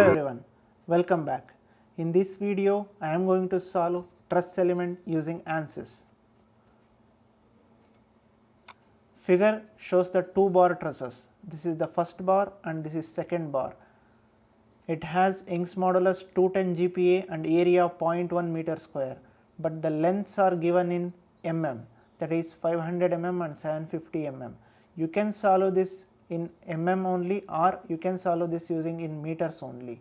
everyone, welcome back. In this video, I am going to solve truss element using ANSYS. Figure shows the two bar trusses. This is the first bar and this is second bar. It has Young's modulus 210 GPa and area of 0.1 meter square, but the lengths are given in mm, that is 500 mm and 750 mm. You can solve this in mm only, or you can solve this using in meters only.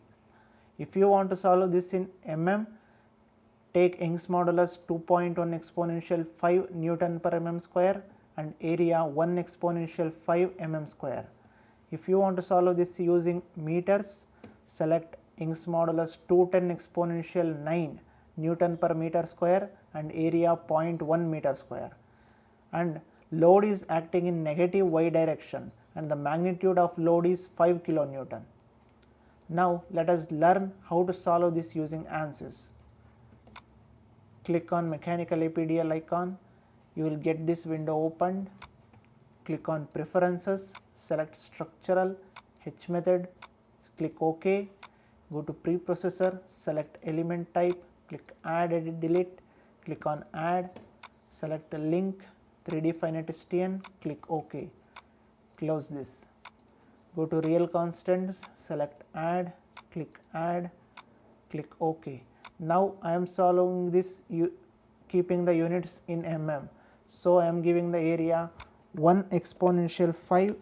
If you want to solve this in mm, take Young's modulus 2.1 exponential 5 Newton per mm square and area 1 exponential 5 mm square. If you want to solve this using meters, select Young's modulus 210 exponential 9 Newton per meter square and area 0.1 meter square. And load is acting in negative y direction and the magnitude of load is 5 kilonewton. Now let us learn how to solve this using ANSYS. Click on mechanical APDL icon, you will get this window opened. Click on preferences, select structural, H method, click OK, go to preprocessor, select element type, click add edit delete, click on add, select a link 3D finite STN, click OK, close this. Go to real constants, select add, click OK. Now I am solving this keeping the units in mm. So I am giving the area 1 exponential 5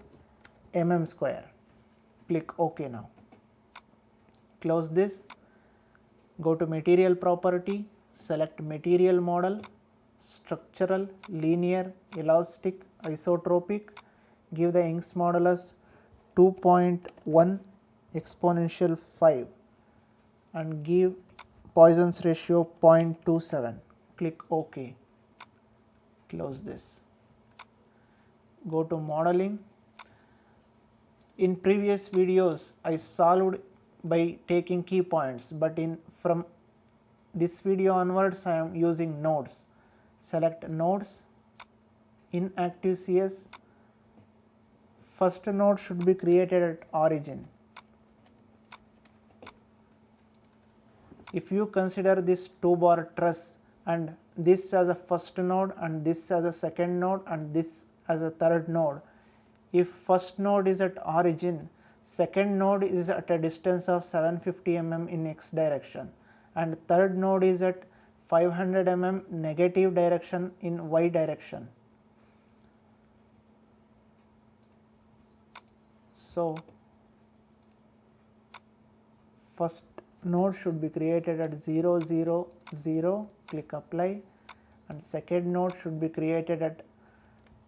mm square. Click OK now. Close this. Go to material property, select material model, structural, linear, elastic, isotropic. Give the Young's modulus 2.1 exponential 5 and give Poisson's ratio 0.27. Click OK. Close this. Go to modeling. In previous videos I solved by taking key points, but from this video onwards I am using nodes. Select nodes, in ActiveCS. First node should be created at origin. If you consider this two bar truss and this as a first node and this as a second node and this as a third node, if first node is at origin, second node is at a distance of 750 mm in x direction and third node is at 500 mm negative direction in y direction. So first node should be created at 0 0 0, click apply, and second node should be created at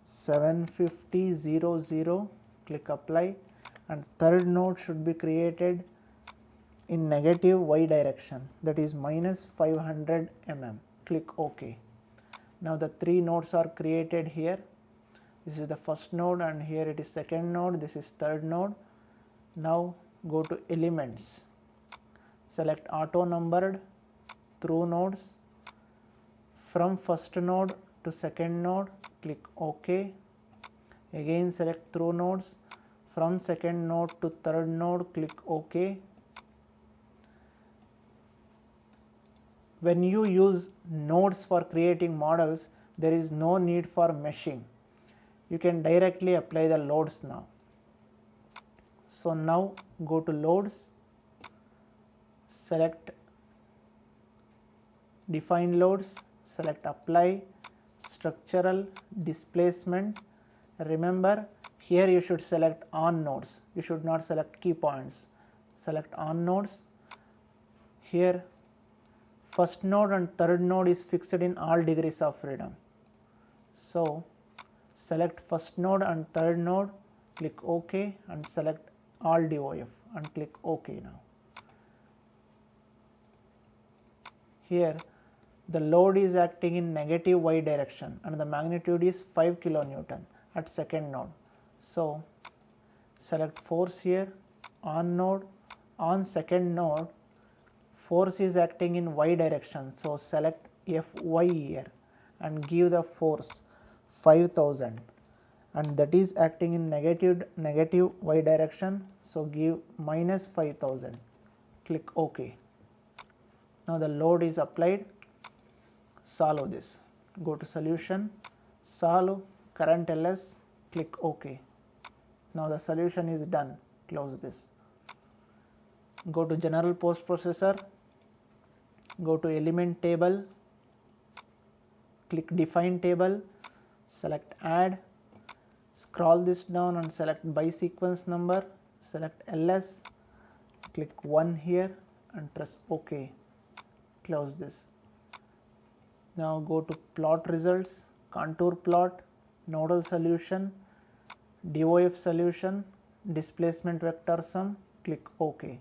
750 0 0, click apply, and third node should be created in negative y direction, that is minus 500 mm. Click OK. Now the three nodes are created here. This is the first node and here it is second node, this is third node. Now go to elements, select auto numbered through nodes. From first node to second node, click OK. Again select through nodes. From second node to third node, click OK. When you use nodes for creating models, there is no need for meshing. You can directly apply the loads now. So now go to loads, select define loads, select apply, structural, displacement. Remember, here you should select on nodes, you should not select key points. Select on nodes. Here first node and third node is fixed in all degrees of freedom. So select first node and third node, click OK and select all DOF and click OK now. Here the load is acting in negative y direction and the magnitude is 5 kilonewton at second node. So select force here, on node, on second node force is acting in y direction, so select Fy here and give the force 5000 and that is acting in negative y direction, so give minus 5000. click OK. Now the load is applied. Solve this. Go to solution, solve, current ls, click OK. Now the solution is done. Close this. Go to general post processor, go to element table, click define table, select add, scroll this down and select by sequence number, select ls, click 1 here and press OK. Close this. Now go to plot results, contour plot, nodal solution, DOF solution, displacement vector sum, click OK.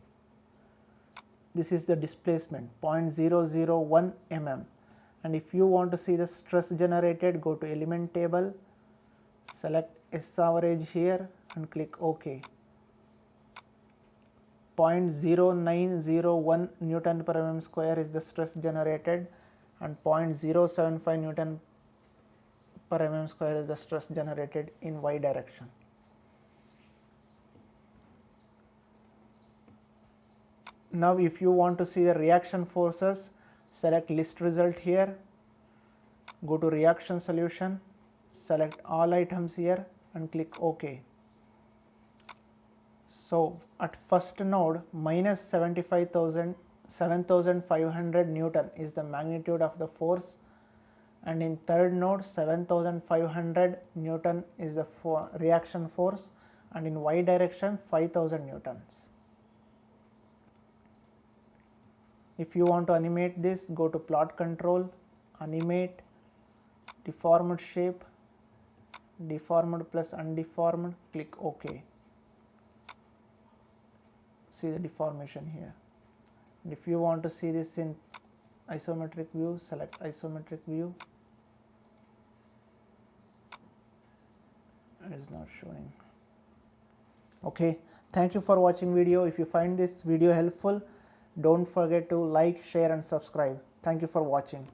This is the displacement 0.001 mm, and if you want to see the stress generated, go to element table, select S average here and click OK. 0.0901 Newton per mm square is the stress generated, and 0.075 Newton per mm square is the stress generated in y direction. Now if you want to see the reaction forces, select list result here, go to reaction solution, select all items here and click OK. So at first node minus 7,500 Newton is the magnitude of the force, and in third node 7,500 Newton is the reaction force, and in y direction 5,000 Newtons. If you want to animate this, go to plot control, animate, deformed shape, deformed plus undeformed, click OK. See the deformation here. And if you want to see this in isometric view, select isometric view. It is not showing. Okay, thank you for watching video. If you find this video helpful, don't forget to like, share and subscribe. Thank you for watching.